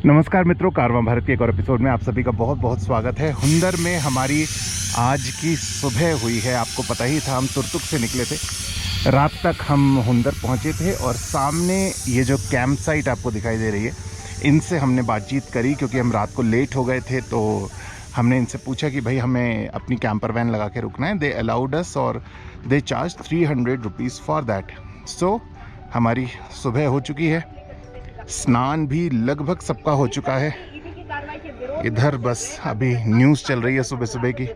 नमस्कार मित्रों, कारवां भारत के एक और एपिसोड में आप सभी का बहुत बहुत स्वागत है। हुंदर में हमारी आज की सुबह हुई है। आपको पता ही था, हम तुरतुक से निकले थे, रात तक हम हुंदर पहुंचे थे और सामने ये जो कैंप साइट आपको दिखाई दे रही है, इनसे हमने बातचीत करी क्योंकि हम रात को लेट हो गए थे। तो हमने इनसे पूछा कि भाई हमें अपनी कैंपर वैन लगा के रुकना है। दे अलाउड अस और they charge 300 rupees for that. So हमारी सुबह हो चुकी है, स्नान भी लगभग सबका हो चुका है। इधर बस अभी न्यूज़ चल रही है सुबह सुबह की।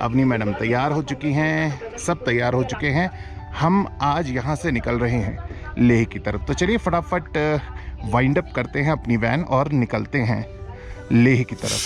अवनी मैडम तैयार हो चुकी हैं, सब तैयार हो चुके हैं। हम आज यहाँ से निकल रहे हैं लेह की तरफ। तो चलिए फटाफट वाइंड अप करते हैं अपनी वैन और निकलते हैं लेह की तरफ।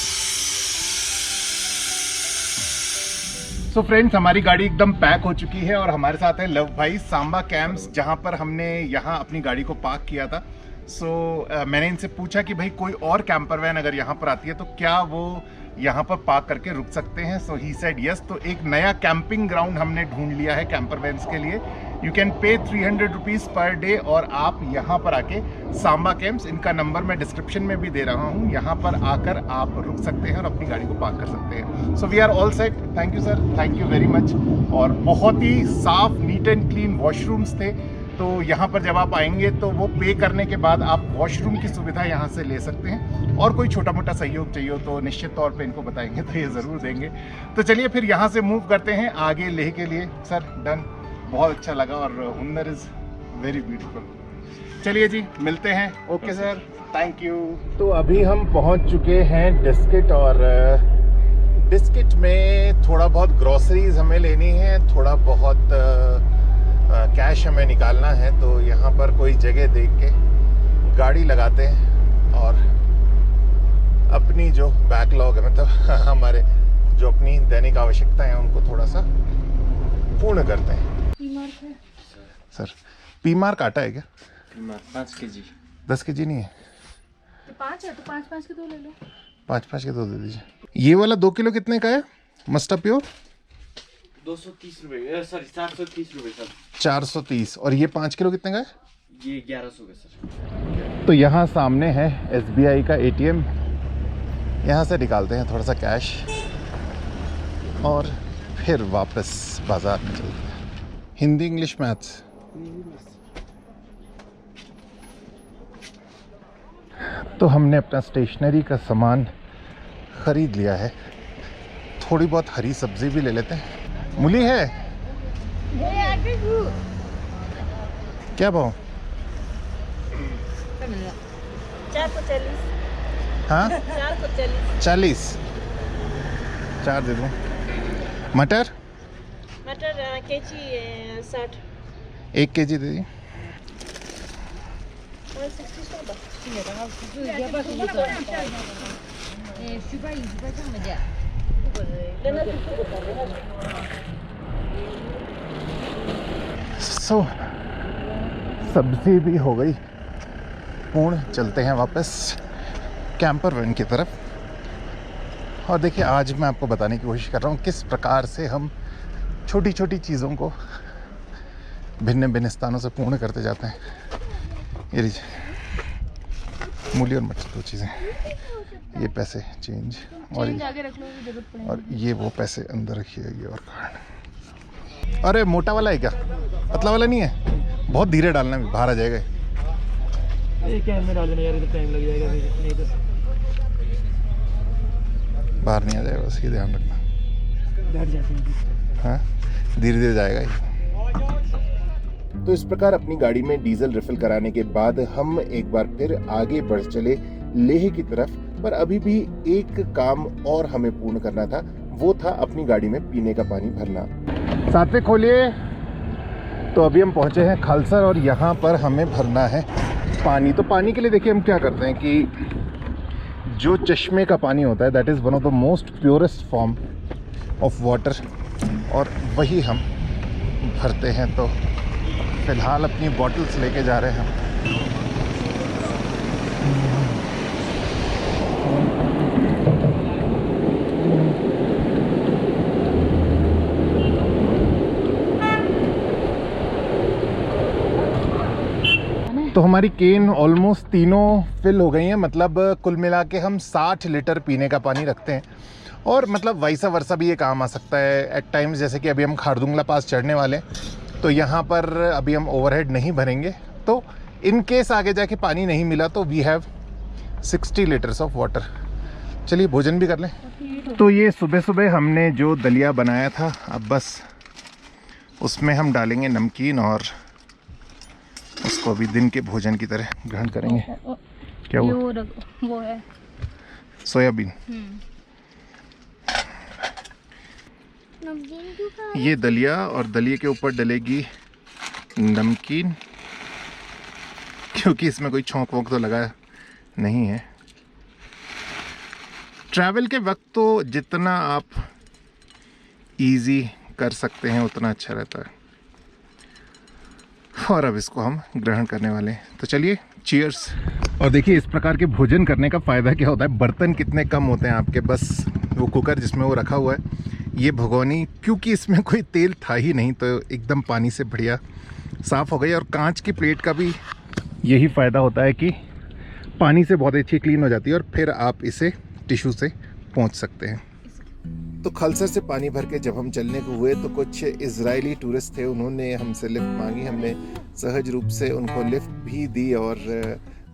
सो फ्रेंड्स, हमारी गाड़ी एकदम पैक हो चुकी है और हमारे साथ है लव भाई। सांबा कैंप्स, जहाँ पर हमने यहाँ अपनी गाड़ी को पार्क किया था। मैंने इनसे पूछा कि भाई कोई और कैंपर वैन अगर यहाँ पर आती है तो क्या वो यहाँ पर पार्क करके रुक सकते हैं। सो ही सेड यस। तो एक नया कैंपिंग ग्राउंड हमने ढूंढ लिया है कैंपर वैन्स के लिए। You can pay 300 rupees per day और आप यहाँ पर आके सांबा कैंप्स, इनका नंबर मैं डिस्क्रिप्शन में भी दे रहा हूँ, यहाँ पर आकर आप रुक सकते हैं और अपनी गाड़ी को पार्क कर सकते हैं। So we are all set. Thank you sir, thank you very much. और बहुत ही साफ, नीट एंड क्लीन वॉशरूम्स थे। तो यहाँ पर जब आप आएंगे तो वो पे करने के बाद आप वॉशरूम की सुविधा यहाँ से ले सकते हैं। और कोई छोटा मोटा सहयोग चाहिए हो तो निश्चित तौर पे इनको बताएंगे तो ये ज़रूर देंगे। तो चलिए फिर यहाँ से मूव करते हैं आगे लेह के लिए। सर डन, बहुत अच्छा लगा और हुंदर इज़ वेरी ब्यूटीफुल। चलिए जी, मिलते हैं। Okay sir, thank you. तो अभी हम पहुँच चुके हैं डिस्किट और डिस्किट में थोड़ा बहुत ग्रॉसरीज हमें लेनी है, थोड़ा बहुत कैश हमें निकालना है। तो यहाँ पर कोई जगह देख के गाड़ी लगाते हैं और अपनी जो बैकलॉग है, मतलब हमारे जो अपनी दैनिक आवश्यकताएं हैं, उनको थोड़ा सा पूर्ण करते हैं। सर पी मार्क आटा है क्या? 5 केजी। 10 केजी नहीं है? तो 5 है तो 5-5 के 2 ले लो। 5-5 के 2 दे दीजिए। ये वाला 2 किलो कितने का है? मस्टा प्योर 230 रुपये, सॉरी 430 रुपये सर। 430। और ये 5 किलो कितने का है? ये 1100 का सर। तो यहाँ सामने है SBI का ATM, यहाँ से निकालते हैं थोड़ा सा कैश और फिर वापस बाजार में चलते हैं। Hindi, English, maths. तो हमने अपना स्टेशनरी का सामान ख़रीद लिया है। थोड़ी बहुत हरी सब्जी भी ले लेते हैं। मूली है क्या भाव? 440। हाँ 440। 40। 4 दे दूँ। मटर मटर केजी 60। 1 केजी दे दी। सो सब्जी भी हो गई पूर्ण। चलते हैं वापस कैंपर वैन की तरफ। और देखिए, आज मैं आपको बताने की कोशिश कर रहा हूँ किस प्रकार से हम छोटी छोटी चीज़ों को भिन्न भिन्न स्थानों से पूर्ण करते जाते हैं। ये लीजिए, मूली और मटर 2 चीज़ें। ये पैसे चेंज और ये वो पैसे अंदर रखिए। ये और कार्ड। अरे मोटा वाला है क्या? पतला वाला नहीं है? बहुत धीरे डालना, बाहर आ जाएगा। ये कैन में डाल देना यार, इधर टाइम लग जाएगा। नहीं तो बाहर नहीं आ जाएगा, बस ये ध्यान रखना। बैठ जाते हैं। हाँ, धीरे धीरे जाएगा ये। तो इस प्रकार अपनी गाड़ी में डीजल रिफिल कराने के बाद हम एक बार फिर आगे बढ़ चले लेह की तरफ। पर अभी भी एक काम और हमें पूर्ण करना था, वो था अपनी गाड़ी में पीने का पानी भरना। सात्विक खोलिए। तो अभी हम पहुंचे हैं खालसर और यहाँ पर हमें भरना है पानी। तो पानी के लिए देखिए हम क्या करते हैं कि जो चश्मे का पानी होता है, that is one of the most purest form of water, और वही हम भरते हैं। तो फिलहाल अपनी बॉटल्स लेके जा रहे हैं हम। तो तो हमारी केन ऑलमोस्ट तीनों फिल हो गई हैं, मतलब कुल मिला के हम 60 लीटर पीने का पानी रखते हैं। और मतलब वैसा वर्षा भी ये काम आ सकता है एट टाइम्स, जैसे कि अभी हम खारदुंगला पास चढ़ने वाले हैं, तो यहाँ पर अभी हम ओवरहेड नहीं भरेंगे, तो इन केस आगे जाके पानी नहीं मिला तो we have 60 litres of water. चलिए भोजन भी कर लें। तो ये सुबह सुबह हमने जो दलिया बनाया था, अब बस उसमें हम डालेंगे नमकीन और उसको अभी दिन के भोजन की तरह ग्रहण करेंगे। क्या वो है सोयाबीन। ये दलिया और दलिए के ऊपर डलेगी नमकीन, क्योंकि इसमें कोई छौंक वोंक तो लगा नहीं है। ट्रैवल के वक्त तो जितना आप इजी कर सकते हैं उतना अच्छा रहता है। और अब इसको हम ग्रहण करने वाले हैं, तो चलिए चीयर्स। और देखिए इस प्रकार के भोजन करने का फ़ायदा क्या होता है, बर्तन कितने कम होते हैं आपके, बस वो कुकर जिसमें वो रखा हुआ है, ये भगोनी, क्योंकि इसमें कोई तेल था ही नहीं तो एकदम पानी से बढ़िया साफ़ हो गई। और कांच की प्लेट का भी यही फ़ायदा होता है कि पानी से बहुत अच्छी क्लीन हो जाती है और फिर आप इसे टिश्यू से पोंछ सकते हैं। तो खलसर से पानी भर के जब हम चलने को हुए तो कुछ इजरायली टूरिस्ट थे, उन्होंने हमसे लिफ्ट मांगी, हमने सहज रूप से उनको लिफ्ट भी दी और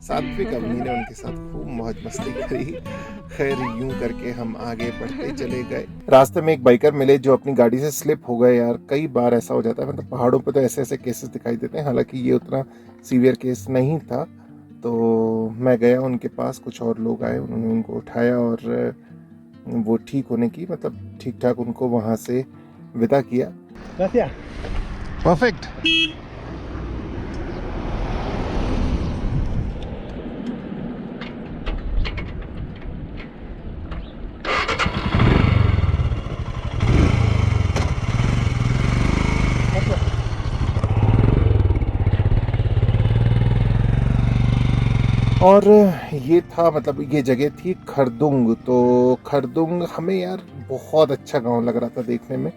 सात्विक अवनी ने उनके साथ खूब मौज मस्ती करी। खैर यूं करके हम आगे बढ़ते चले गए। रास्ते में एक बाइकर मिले जो अपनी गाड़ी से स्लिप हो गए। यार कई बार ऐसा हो जाता है, मतलब पहाड़ों पे तो ऐसे ऐसे केसेस दिखाई देते हैं, हालांकि ये उतना सीवियर केस नहीं था। तो मैं गया उनके पास, कुछ और लोग आए, उन्होंने उनको उठाया और वो ठीक होने की, मतलब ठीक ठाक उनको वहाँ से विदा किया। परफेक्ट। और ये था, मतलब ये जगह थी खरदुंग। तो खरदुंग हमें यार बहुत अच्छा गांव लग रहा था देखने में,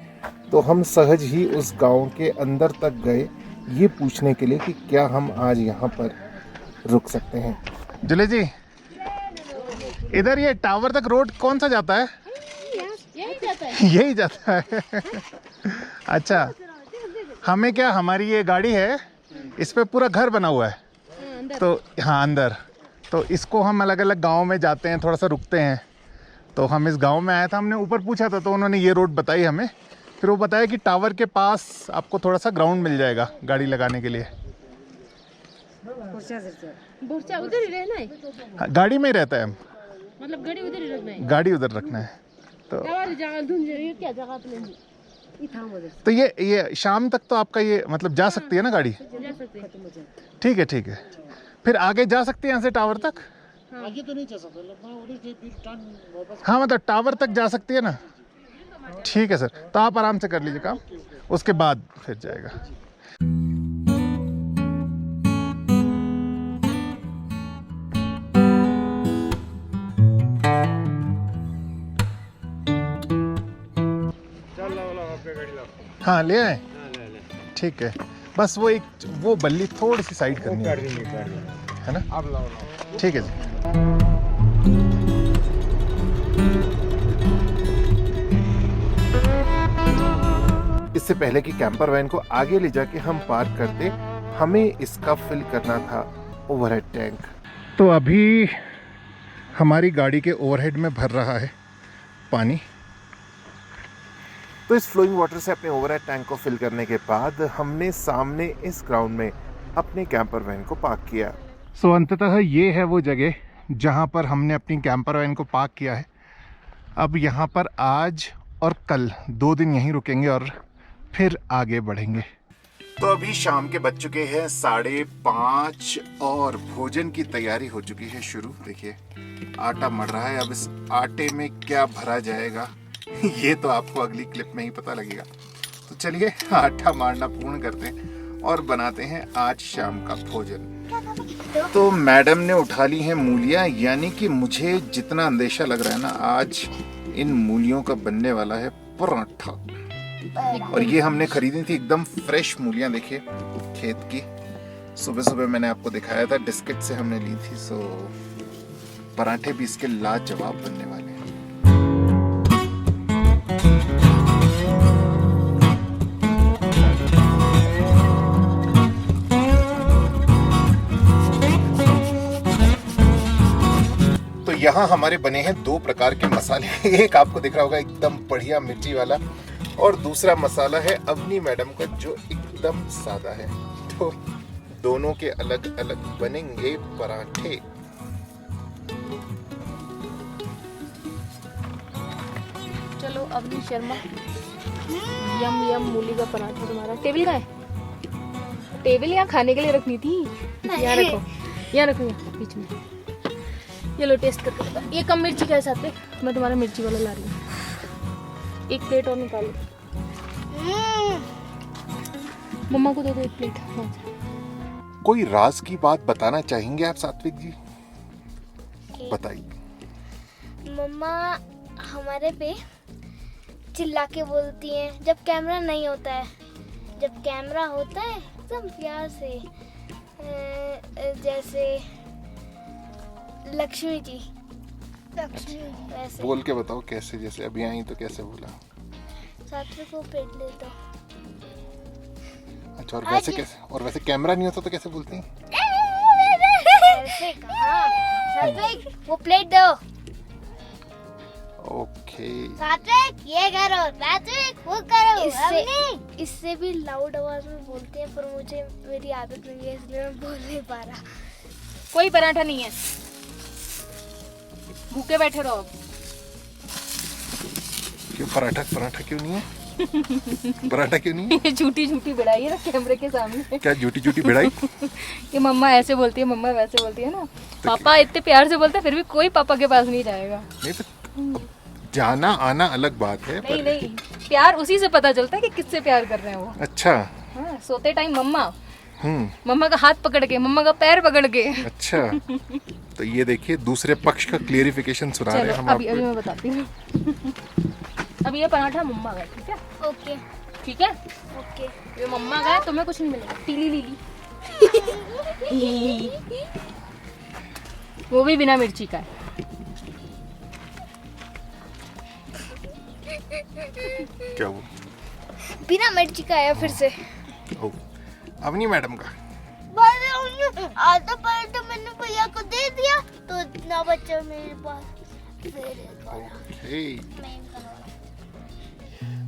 तो हम सहज ही उस गांव के अंदर तक गए ये पूछने के लिए कि क्या हम आज यहाँ पर रुक सकते हैं। जुले जी, इधर ये टावर तक रोड कौन सा जाता है? यही जाता है। अच्छा, हमें क्या, हमारी ये गाड़ी है, इस पे पूरा घर बना हुआ है, तो हाँ अंदर, तो इसको हम अलग अलग गांव में जाते हैं, थोड़ा सा रुकते हैं। तो हम इस गांव में आया था, हमने ऊपर पूछा था तो उन्होंने ये रोड बताई हमें, फिर वो बताया कि टावर के पास आपको थोड़ा सा ग्राउंड मिल जाएगा गाड़ी लगाने के लिए। उधर ही रहना है, हाँ, गाड़ी में ही रहता है, मतलब गाड़ी उधर ही रखना है, गाड़ी उधर रखना है। तो क्या जगह तो ये शाम तक तो आपका ये मतलब जा सकती है ना गाड़ी? ठीक है ठीक है, फिर आगे जा सकते हैं यहाँ से टावर तक? आगे तो नहीं जा सकते, हाँ मतलब टावर तक जा सकती है ना? ठीक है सर, तो आप आराम से कर लीजिए काम, उसके बाद फिर जाएगा। हाँ ले आए, ठीक है, बस वो एक वो बल्ली थोड़ी सी साइड करनी है ना? ठीक है जी। इससे पहले कि कैंपर वैन को आगे ले जाके हम पार्क करते, हमें इसका फिल करना था ओवरहेड टैंक। तो अभी हमारी गाड़ी के ओवरहेड में भर रहा है पानी। तो इस फ्लोइंग वाटर से अपने ओवरहेड टैंक को फिल करने के बाद हमने सामने इस ग्राउंड में अपने कैंपर वैन को पार्क किया। सो अंततः ये है वो जगह जहाँ पर हमने अपनी कैंपर वैन को पार्क किया है। अब यहाँ पर आज और कल 2 दिन यहीं रुकेंगे और फिर आगे बढ़ेंगे। तो अभी शाम के बज चुके हैं 5:30 और भोजन की तैयारी हो चुकी है शुरू। देखिए आटा मर रहा है, अब इस आटे में क्या भरा जाएगा ये तो आपको अगली क्लिप में ही पता लगेगा। तो चलिए आटा मारना पूर्ण करते हैं और बनाते हैं आज शाम का भोजन। तो मैडम ने उठा ली हैं मूलियाँ, यानी कि मुझे जितना अंदेशा लग रहा है ना, आज इन मूलियों का बनने वाला है पराठा। और ये हमने खरीदी थी एकदम फ्रेश मूलियाँ, देखिए खेत की, सुबह सुबह मैंने आपको दिखाया था बिस्किट से हमने ली थी, सो पराठे भी इसके लाजवाब बनने वाले हैं। तो यहाँ हमारे बने हैं दो प्रकार के मसाले। एक आपको दिख रहा होगा एकदम बढ़िया मिर्ची वाला, और दूसरा मसाला है अवनी मैडम का जो एकदम सादा है। तो दोनों के अलग अलग बनेंगे पराठे। चलो अवनी शर्मा, यम यम मूली का पराठा तुम्हारा। टेबल का है? टेबल यहाँ खाने के लिए रखनी थी, यहाँ रखो, यहाँ रखो, यहाँ बीच में। ये लो टेस्ट करके बताओ। ये कम मिर्ची के साथ है, मैं तुम्हारा मिर्ची वाला ला रही हूँ। एक प्लेट और निकालो, मम्मा को दे दो एक प्लेट। कोई राज की बात बताना चाहेंगे आप सात्विक जी? बताइए। मम्मा हमारे पे चिल्ला के बोलती हैं जब कैमरा नहीं होता है। जब कैमरा होता है एकदम प्यार से, जैसे लक्ष्मी जी, लक्ष्मी वैसे। बोल के बताओ कैसे, जैसे अभी आई तो कैसे बोला? सात्विक को पेट ले दो। अच्छा, और वैसे कैसे? और वैसे कैमरा नहीं होता तो कैसे बोलती हैं? ऐसे कहा, सात्विक वो प्लेट दो। ओके। सात्विक ये करो, सात्विक वो करो। इससे भी लाउड आवाज में बोलते हैं, पर मुझे मेरी आदत नहीं है इसलिए मैं बोल नहीं पा रहा। कोई पराठा नहीं है, भूखे बैठे रहो। क्यों पराठा क्यों नहीं है? पराठा क्यों नहीं है? ये झूठी झूठी बढ़ाई है ना कैमरे के सामने। क्या झूठी झूठी भिड़ाई? कि मम्मा ऐसे बोलती है, मम्मा वैसे बोलती है ना। पापा इतने प्यार से बोलते हैं, फिर भी कोई पापा के पास नहीं जाएगा। नहीं तो जाना आना अलग बात है। नहीं नहीं, प्यार उसी से पता चलता है कि किससे प्यार कर रहे हैं वो। अच्छा। हाँ, सोते टाइम मम्मा, मम्मा का हाथ पकड़ के, मम्मा का पैर पकड़ के। अच्छा, तो ये देखिए दूसरे पक्ष का क्लियरिफिकेशन सुना रहे हैं हम अभी मैं बताती हूँ। अभी ये पराठा मम्मा का है, ठीक है? ओके ठीक है, ओके। ये मम्मा का है, तुम्हें कुछ नहीं मिलेगा। टीली लीली वो भी बिना मिर्ची का है। क्या वो? बिना मिर्ची का है फिर से। ओ, अवनी मैडम का। आधा पराठा मैंने भैया को दे दिया तो इतना बच्चा मेरे पास।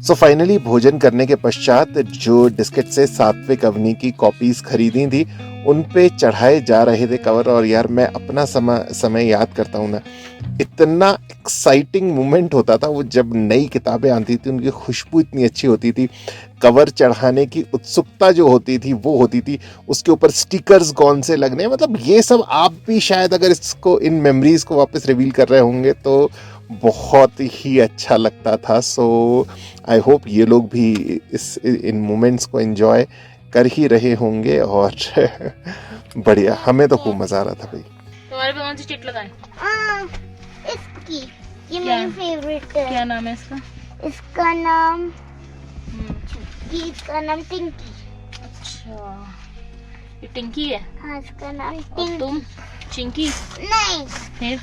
सो फाइनली भोजन करने के पश्चात जो डिस्किट से सात्विक अवनी की कॉपीज खरीदी थी उन पे चढ़ाए जा रहे थे कवर। और यार मैं अपना समय याद करता हूँ ना, इतना एक्साइटिंग मोमेंट होता था वो जब नई किताबें आती थी, उनकी खुशबू इतनी अच्छी होती थी, कवर चढ़ाने की उत्सुकता जो होती थी वो होती थी, उसके ऊपर स्टिकर्स कौन से लगने, मतलब ये सब आप भी शायद अगर इसको इन मेमोरीज को वापस रिवील कर रहे होंगे तो बहुत ही अच्छा लगता था। सो आई होप ये लोग भी इन मोमेंट्स को एंजॉय कर ही रहे होंगे। और बढ़िया, हमें तो खूब मजा आ रहा था भाई। तुम्हारे पे कौन सी चिट लगाए? इसकी, ये क्या? मेरी फेवरेट है। क्या नाम है इसका? इसका नाम इसका नाम टिंकी। अच्छा, ये टिंकी है। हाँ, इसका नाम और टिंकी। तुम चिंकी? नहीं, फिर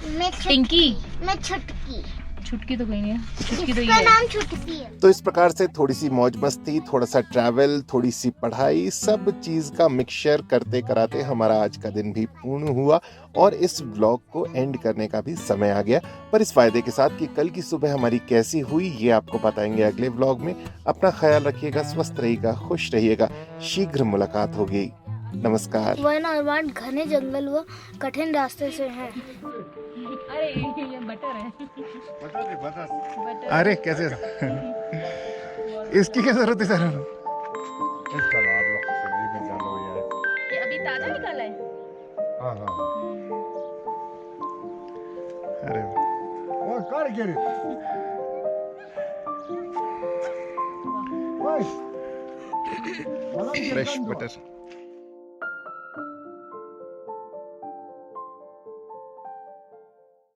मैं टिंकी। मैं छुटकी। छुटकी तो कोई नहीं है, छुटकी तो ये इसका है। नाम छुटकी है। तो इस प्रकार से थोड़ी सी मौज मस्ती, थोड़ा सा ट्रैवल, थोड़ी सी पढ़ाई, सब चीज का मिक्सचर करते कराते हमारा आज का दिन भी पूर्ण हुआ और इस व्लॉग को एंड करने का भी समय आ गया। पर इस फायदे के साथ कि कल की सुबह हमारी कैसी हुई ये आपको बताएंगे अगले व्लॉग में। अपना ख्याल रखिएगा, स्वस्थ रहिएगा, खुश रहिएगा। शीघ्र मुलाकात होगी। नमस्कार। वन और घने जंगल व कठिन रास्ते से हैं। अरे ये बटर है। बटर। अरे कैसे इसकी क्या जरूरत है सर? ये अभी ताजा निकाला है। हाँ हाँ। अरे फ्रेश बटर।